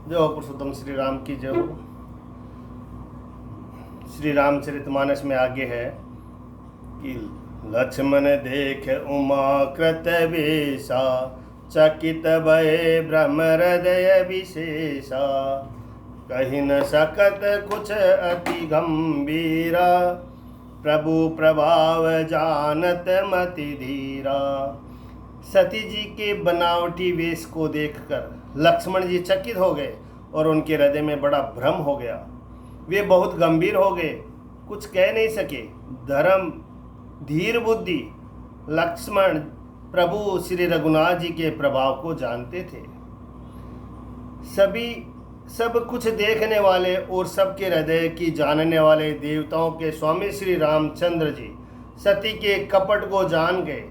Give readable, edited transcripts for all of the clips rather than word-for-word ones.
जो पुरुषोत्तम श्री राम की जो श्री रामचरितमानस में आगे है कि लक्ष्मण देख उमा कृत वेशा, चकित भय ब्रह्म हृदय विशेषा, कही न सकत कुछ अति गंभीरा, प्रभु प्रभाव जानत मति धीरा। सती जी के बनावटी वेश को देखकर लक्ष्मण जी चकित हो गए और उनके हृदय में बड़ा भ्रम हो गया। वे बहुत गंभीर हो गए, कुछ कह नहीं सके। धर्म धीर बुद्धि लक्ष्मण प्रभु श्री रघुनाथ जी के प्रभाव को जानते थे। सब कुछ देखने वाले और सबके हृदय की जानने वाले देवताओं के स्वामी श्री रामचंद्र जी सती के कपट को जान गए।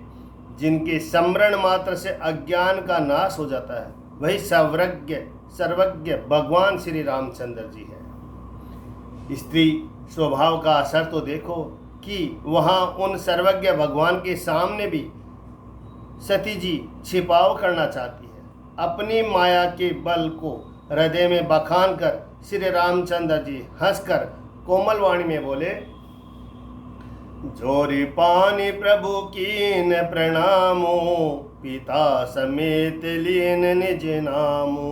जिनके स्मरण मात्र से अज्ञान का नाश हो जाता है, वही सर्वज्ञ भगवान श्री रामचंद्र जी है। स्त्री स्वभाव का असर तो देखो कि वहाँ उन सर्वज्ञ भगवान के सामने भी सती जी छिपाव करना चाहती है। अपनी माया के बल को हृदय में बखान कर श्री रामचंद्र जी हंसकर कोमल वाणी में बोले, जोरी पानी प्रभु कीन प्रणामो, पिता समेत लीन निज नामो,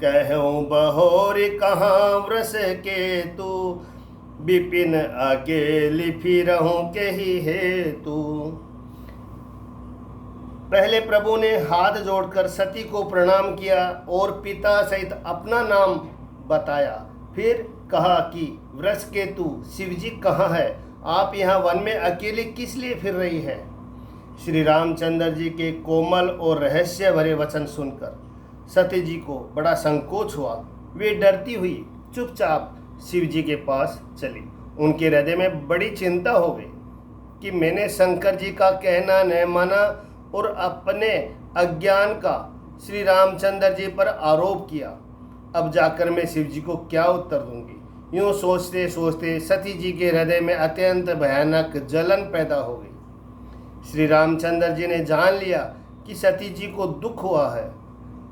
कहूँ बहोरी कहाँ व्रस के तू, विपिन अकेली फिरहूँ के ही हेतु। पहले प्रभु ने हाथ जोड़कर सती को प्रणाम किया और पिता सहित अपना नाम बताया। फिर कहा कि वृष केतु शिव जी कहाँ है, आप यहाँ वन में अकेले किस लिए फिर रही हैं। श्री रामचंद्र जी के कोमल और रहस्य भरे वचन सुनकर सती जी को बड़ा संकोच हुआ। वे डरती हुई चुपचाप शिव जी के पास चली। उनके हृदय में बड़ी चिंता हो गई कि मैंने शंकर जी का कहना न माना और अपने अज्ञान का श्री रामचंद्र जी पर आरोप किया। अब जाकर मैं शिव जी को क्या उत्तर दूंगी। यूँ सोचते सोचते सती जी के हृदय में अत्यंत भयानक जलन पैदा हो गई। श्री रामचंद्र जी ने जान लिया कि सती जी को दुख हुआ है।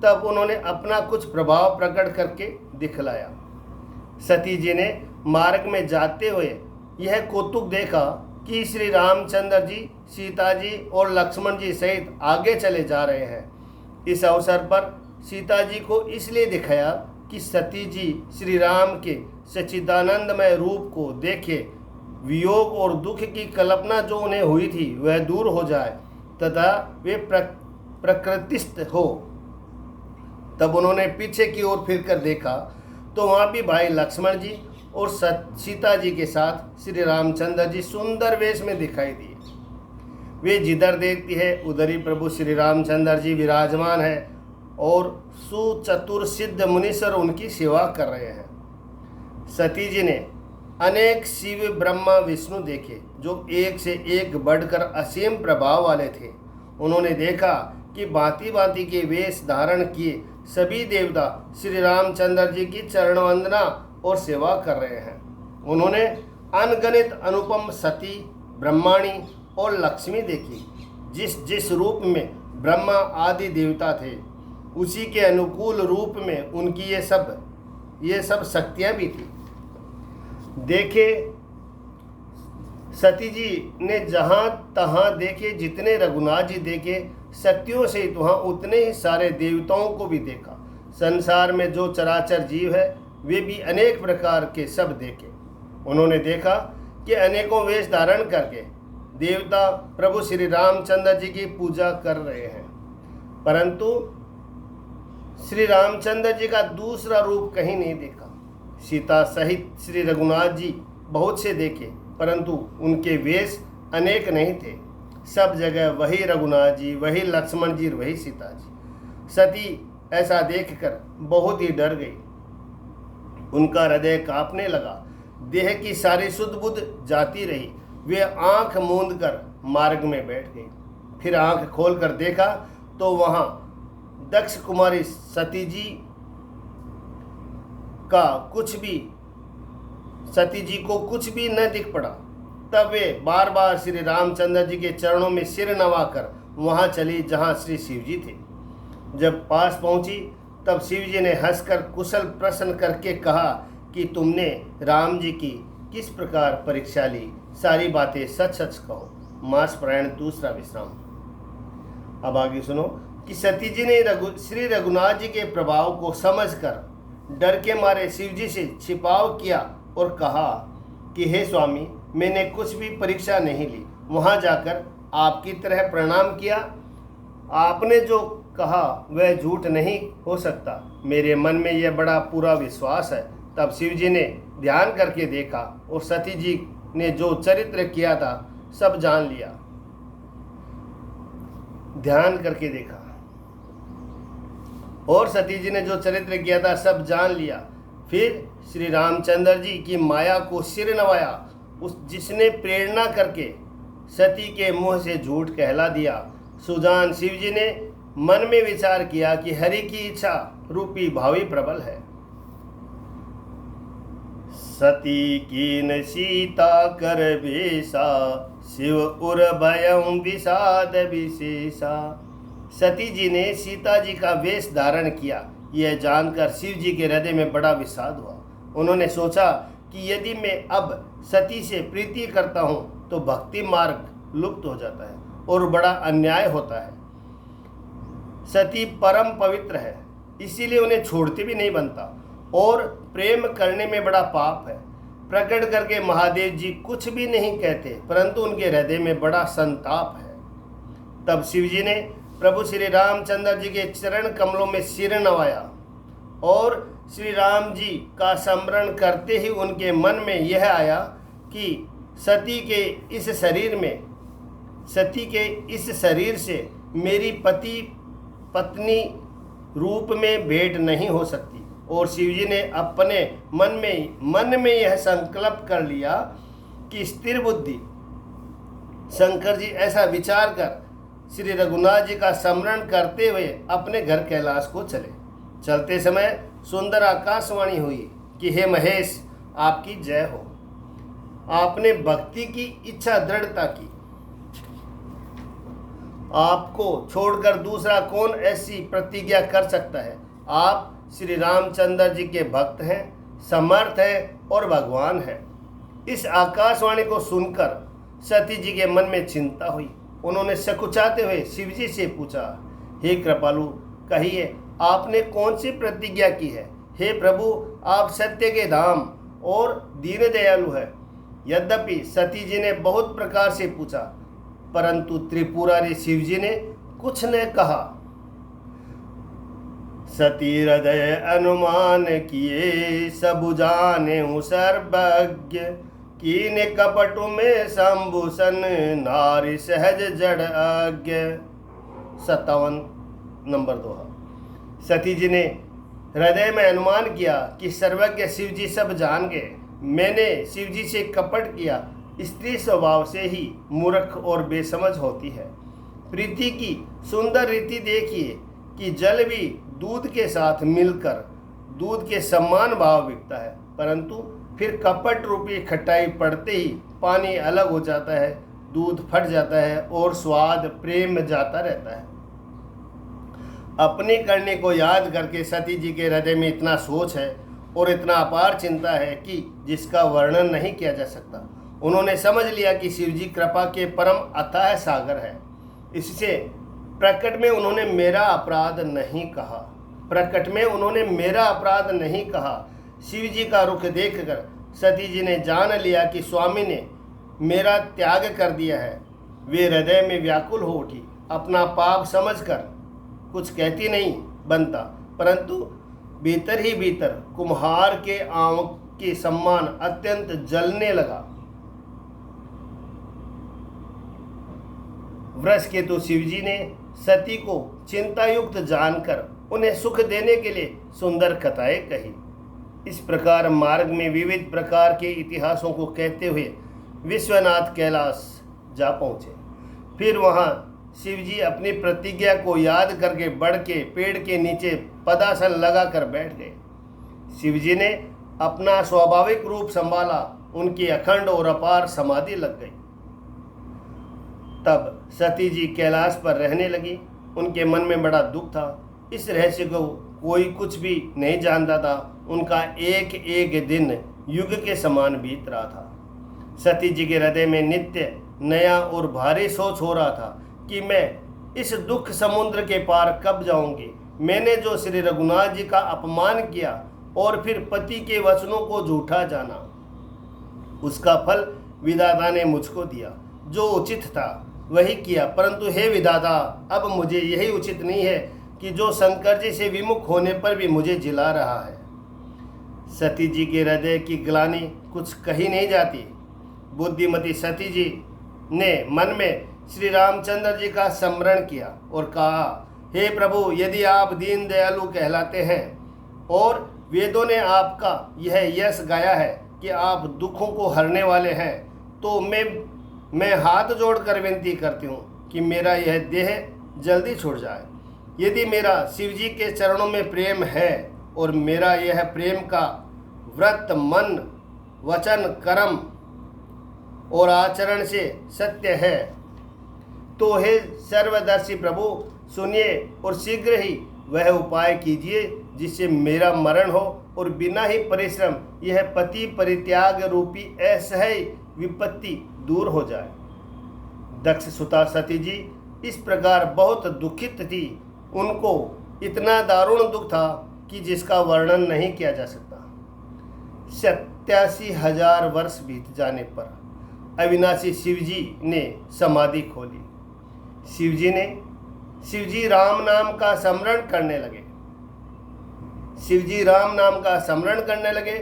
तब उन्होंने अपना कुछ प्रभाव प्रकट करके दिखलाया। सती जी ने मार्ग में जाते हुए यह कौतुक देखा कि श्री रामचंद्र जी सीता जी और लक्ष्मण जी सहित आगे चले जा रहे हैं। इस अवसर पर सीता जी को इसलिए दिखाया कि सती जी श्री राम के सच्चिदानंदमय रूप को देखे, वियोग और दुख की कल्पना जो उन्हें हुई थी वह दूर हो जाए तथा वे प्रकृतिस्थ हो। तब उन्होंने पीछे की ओर फिरकर देखा तो वहाँ भी भाई लक्ष्मण जी और सीता जी के साथ श्री रामचंद्र जी सुंदर वेश में दिखाई दिए। वे जिधर देखती है उधर ही प्रभु श्री रामचंद्र जी विराजमान है और सुचतुर सिद्ध मुनीश्वर उनकी सेवा कर रहे हैं। सती जी ने अनेक शिव ब्रह्मा विष्णु देखे जो एक से एक बढ़कर असीम प्रभाव वाले थे। उन्होंने देखा कि भांति भांति के वेश धारण किए सभी देवता श्री रामचंद्र जी की चरण वंदना और सेवा कर रहे हैं। उन्होंने अनगणित अनुपम सती, ब्रह्माणी और लक्ष्मी देखी। जिस जिस रूप में ब्रह्मा आदि देवता थे उसी के अनुकूल रूप में उनकी ये सब शक्तियाँ भी थी। देखे सती जी ने जहाँ तहाँ देखे, जितने रघुनाथ जी देखे शक्तियों से वहाँ उतने ही सारे देवताओं को भी देखा। संसार में जो चराचर जीव है वे भी अनेक प्रकार के सब देखे। उन्होंने देखा कि अनेकों वेश धारण करके देवता प्रभु श्री रामचंद्र जी की पूजा कर रहे हैं, परंतु श्री रामचंद्र जी का दूसरा रूप कहीं नहीं देखा। सीता सहित श्री रघुनाथ जी बहुत से देखे, परंतु उनके वेश अनेक नहीं थे। सब जगह वही रघुनाथ जी, वही लक्ष्मण जी, वही सीता जी। सती ऐसा देखकर बहुत ही डर गई। उनका हृदय कांपने लगा, देह की सारी सुध बुध जाती रही। वे आंख मूंद कर मार्ग में बैठ गई। फिर आंख खोलकर देखा तो वहाँ दक्ष कुमारी सती जी को कुछ भी न दिख पड़ा। तब वे बार बार श्री रामचंद्र जी के चरणों में सिर नवाकर वहाँ चली जहाँ श्री शिव जी थे। जब पास पहुँची तब शिव जी ने हंसकर कुशल प्रश्न करके कहा कि तुमने राम जी की किस प्रकार परीक्षा ली, सारी बातें सच सच कहो। मास पारायण दूसरा विश्राम। अब आगे सुनो कि सती जी ने श्री रघुनाथ जी के प्रभाव को समझकर डर के मारे शिव जी से छिपाव किया और कहा कि हे स्वामी, मैंने कुछ भी परीक्षा नहीं ली, वहां जाकर आपकी तरह प्रणाम किया। आपने जो कहा वह झूठ नहीं हो सकता, मेरे मन में यह बड़ा पूरा विश्वास है। तब शिव जी ने ध्यान करके देखा और सती जी ने जो चरित्र किया था सब जान लिया। ध्यान करके देखा और सती जी ने जो चरित्र किया था सब जान लिया। फिर श्री रामचंद्र जी की माया को सिर नवाया, उस जिसने प्रेरणा करके सती के मुंह से झूठ कहला दिया। सुजान शिव जी ने मन में विचार किया कि हरि की इच्छा रूपी भावी प्रबल है। सती कीन सीता कर भेसा, शिव उर भयं विषाद विशेषा। सती जी ने सीता जी का वेश धारण किया, यह जानकर शिव जी के हृदय में बड़ा विषाद हुआ। उन्होंने सोचा कि यदि मैं अब सती से प्रीति करता हूँ तो भक्ति मार्ग लुप्त हो जाता है और बड़ा अन्याय होता है। सती परम पवित्र है, इसीलिए उन्हें छोड़ते भी नहीं बनता, और प्रेम करने में बड़ा पाप है। प्रकट करके महादेव जी कुछ भी नहीं कहते, परंतु उनके हृदय में बड़ा संताप है। तब शिव जी ने प्रभु श्री रामचंद्र जी के चरण कमलों में सिर नवाया और श्री राम जी का स्मरण करते ही उनके मन में यह आया कि सती के इस शरीर से मेरी पत्नी रूप में भेंट नहीं हो सकती। और शिव जी ने अपने मन में यह संकल्प कर लिया कि स्थिर बुद्धि शंकर जी ऐसा विचार कर श्री रघुनाथ जी का स्मरण करते हुए अपने घर कैलाश को चले। चलते समय सुंदर आकाशवाणी हुई कि हे महेश, आपकी जय हो। आपने भक्ति की इच्छा दृढ़ता की, आपको छोड़कर दूसरा कौन ऐसी प्रतिज्ञा कर सकता है। आप श्री रामचंद्र जी के भक्त हैं, समर्थ हैं और भगवान हैं। इस आकाशवाणी को सुनकर सती जी के मन में चिंता हुई। उन्होंने सकुचाते हुए शिव जी से पूछा, हे कृपालु, कहिए आपने कौन सी प्रतिज्ञा की है। हे प्रभु, आप सत्य के धाम और दीन दयालु है। यद्यपि सती जी ने बहुत प्रकार से पूछा, परंतु त्रिपुरारी शिव जी ने कुछ न कहा। सती हृदय अनुमान किए, सब जाने हूँ सर्वज्ञ। कीन कपट में शंभूषण, नारी सहज जड़ आज्ञ। 57 नंबर दोहा। सती जी ने हृदय में अनुमान किया कि सर्वज्ञ शिव जी सब जान गए। मैंने शिव जी से कपट किया। स्त्री स्वभाव से ही मूर्ख और बेसमझ होती है। प्रीति की सुंदर रीति देखिए कि जल भी दूध के साथ मिलकर दूध के समान भाव बिकता है, परंतु फिर कपट रूपी खटाई पड़ते ही पानी अलग हो जाता है, दूध फट जाता है और स्वाद प्रेम जाता रहता है। अपनी करने को याद करके सती जी के हृदय में इतना सोच है और इतना अपार चिंता है कि जिसका वर्णन नहीं किया जा सकता। उन्होंने समझ लिया कि शिव जी कृपा के परम अथाह सागर है। इससे प्रकट में उन्होंने मेरा अपराध नहीं कहा। शिव जी का रुख देखकर सती जी ने जान लिया कि स्वामी ने मेरा त्याग कर दिया है। वे हृदय में व्याकुल हो उठी। अपना पाप समझकर कुछ कहती नहीं बनता, परंतु भीतर ही भीतर कुम्हार के आंख के सम्मान अत्यंत जलने लगा। वृषकेतु शिव जी ने सती को चिंतायुक्त जानकर उन्हें सुख देने के लिए सुंदर कथाएं कही। इस प्रकार मार्ग में विविध प्रकार के इतिहासों को कहते हुए विश्वनाथ कैलाश जा पहुँचे। फिर वहाँ शिव जी अपनी प्रतिज्ञा को याद करके बढ़ के पेड़ के नीचे पदासन लगाकर बैठ गए। शिव जी ने अपना स्वाभाविक रूप संभाला। उनकी अखंड और अपार समाधि लग गई। तब सती जी कैलाश पर रहने लगी। उनके मन में बड़ा दुख था। इस रहस्य को कोई कुछ भी नहीं जानता था। उनका एक एक दिन युग के समान बीत रहा था। सती जी के हृदय में नित्य नया और भारी सोच हो रहा था कि मैं इस दुख समुद्र के पार कब जाऊंगी। मैंने जो श्री रघुनाथ जी का अपमान किया और फिर पति के वचनों को झूठा जाना, उसका फल विधाता ने मुझको दिया। जो उचित था वही किया, परंतु हे विधाता, अब मुझे यही उचित नहीं है कि जो शंकर जी से विमुख होने पर भी मुझे जिला रहा है। सती जी के हृदय की ग्लानि कुछ कही नहीं जाती। बुद्धिमती सती जी ने मन में श्री रामचंद्र जी का स्मरण किया और कहा, हे प्रभु, यदि आप दीन दयालु कहलाते हैं और वेदों ने आपका यह यश गाया है कि आप दुखों को हरने वाले हैं, तो मैं हाथ जोड़कर विनती करती हूँ कि मेरा यह देह जल्दी छूट जाए। यदि मेरा शिव जी के चरणों में प्रेम है और मेरा यह प्रेम का व्रत मन वचन कर्म और आचरण से सत्य है, तो हे सर्वदर्शी प्रभु, सुनिए और शीघ्र ही वह उपाय कीजिए जिससे मेरा मरण हो और बिना ही परिश्रम यह पति परित्याग रूपी असह्य विपत्ति दूर हो जाए। दक्ष सुता सती जी इस प्रकार बहुत दुखित थी। उनको इतना दारुण दुख था कि जिसका वर्णन नहीं किया जा सकता। 87,000 वर्ष बीत जाने पर अविनाशी शिवजी ने समाधि खोली। शिवजी राम नाम का स्मरण करने लगे।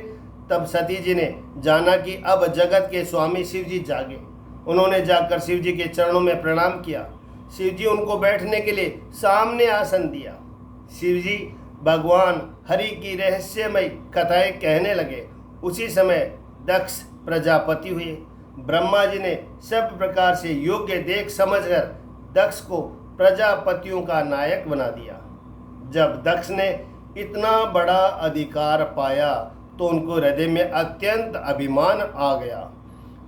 तब सती जी ने जाना कि अब जगत के स्वामी शिवजी जागे। उन्होंने जाकर शिवजी के चरणों में प्रणाम किया। शिवजी उनको बैठने के लिए सामने आसन दिया। शिवजी भगवान हरि की रहस्यमय कथाएं कहने लगे। उसी समय दक्ष प्रजापति हुए। ब्रह्मा जी ने सब प्रकार से योग्य देख समझकर दक्ष को प्रजापतियों का नायक बना दिया। जब दक्ष ने इतना बड़ा अधिकार पाया तो उनको हृदय में अत्यंत अभिमान आ गया।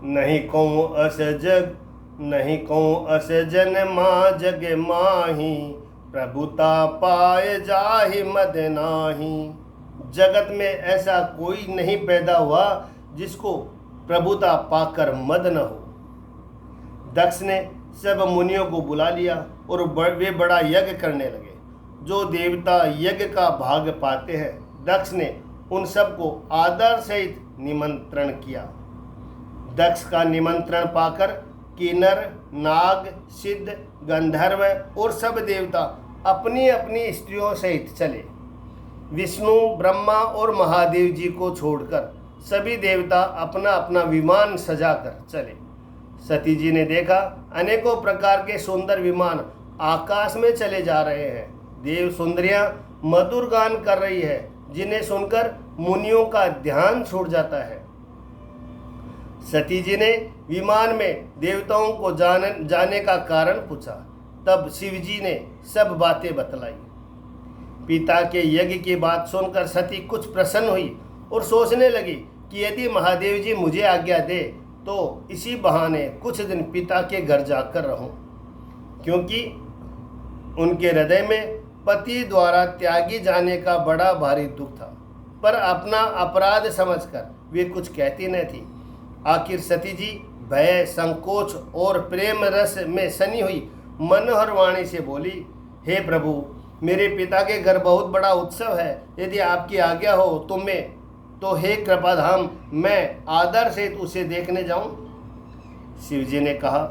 नहीं कहूँ अस जन माँ जग माही, प्रभुता पाए जाहि मद नाही। जगत में ऐसा कोई नहीं पैदा हुआ जिसको प्रभुता पाकर मद न हो। दक्ष ने सब मुनियों को बुला लिया और वे बड़ा यज्ञ करने लगे। जो देवता यज्ञ का भाग पाते हैं, दक्ष ने उन सबको आदर सहित निमंत्रण किया। दक्ष का निमंत्रण पाकर किन्नर, नाग, सिद्ध, गंधर्व और सब देवता अपनी अपनी स्त्रियों सहित चले। विष्णु, ब्रह्मा और महादेव जी को छोड़कर सभी देवता अपना अपना विमान सजाकर चले। सती जी ने देखा अनेकों प्रकार के सुंदर विमान आकाश में चले जा रहे हैं। देव सुंदरियां मधुर गान कर रही है, जिन्हें सुनकर मुनियों का ध्यान छूट जाता है। सती जी ने विमान में देवताओं को जाने का कारण पूछा। तब शिव जी ने सब बातें बतलाई। पिता के यज्ञ की बात सुनकर सती कुछ प्रसन्न हुई और सोचने लगी कि यदि महादेव जी मुझे आज्ञा दे तो इसी बहाने कुछ दिन पिता के घर जाकर रहूं, क्योंकि उनके हृदय में पति द्वारा त्यागी जाने का बड़ा भारी दुख था। पर अपना अपराध समझकर वे कुछ कहती न थी। आखिर सती जी भय, संकोच और प्रेम रस में सनी हुई मनोहर वाणी से बोली, हे प्रभु, मेरे पिता के घर बहुत बड़ा उत्सव है। यदि आपकी आज्ञा हो तो हे कृपाधाम, मैं आदर से उसे देखने जाऊं। शिवजी ने कहा,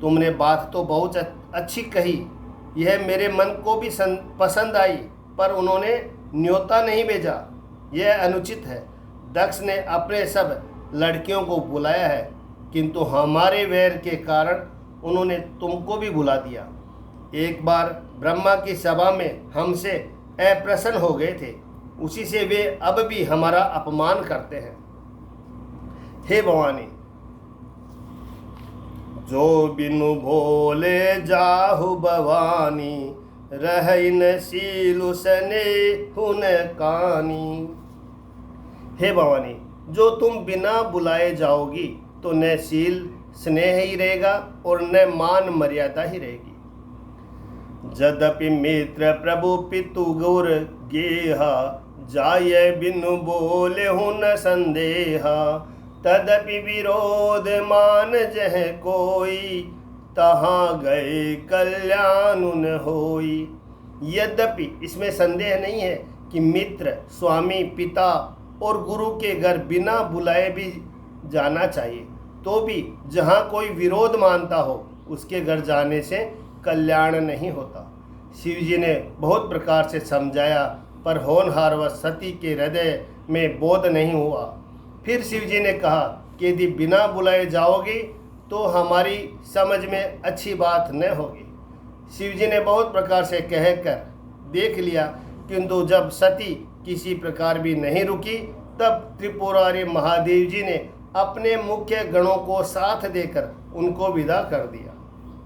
तुमने बात तो बहुत अच्छी कही, यह मेरे मन को भी पसंद आई, पर उन्होंने न्योता नहीं भेजा, यह अनुचित है। दक्ष ने अपने सब लड़कियों को बुलाया है, किंतु हमारे वैर के कारण उन्होंने तुमको भी बुला दिया। एक बार ब्रह्मा की सभा में हमसे अप्रसन्न हो गए थे, उसी से वे अब भी हमारा अपमान करते हैं। हे भवानी, जो बिनु भोले जाहु भवानी, रहै न सीलु सने हुन कानी। हे भवानी, जो तुम बिना बुलाए जाओगी तो न शील स्नेह ही रहेगा और न मान मर्यादा ही रहेगी। जदपि मित्र प्रभु पितु गुर गेहा, जाय बिनु बोले हूँ न संदेहा। तदपि विरोध मान जह कोई, तहाँ गए कल्याण न होई। यद्यपि, इसमें संदेह नहीं है कि मित्र, स्वामी, पिता और गुरु के घर बिना बुलाए भी जाना चाहिए, तो भी जहाँ कोई विरोध मानता हो उसके घर जाने से कल्याण नहीं होता। शिव जी ने बहुत प्रकार से समझाया, पर होनहार व सती के हृदय में बोध नहीं हुआ। फिर शिव जी ने कहा कि यदि बिना बुलाए जाओगे तो हमारी समझ में अच्छी बात न होगी। शिव जी ने बहुत प्रकार से कहकर देख लिया, किंतु जब सती किसी प्रकार भी नहीं रुकी, तब त्रिपुरारी महादेव जी ने अपने मुख्य गणों को साथ देकर उनको विदा कर दिया।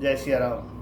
जय श्री राम।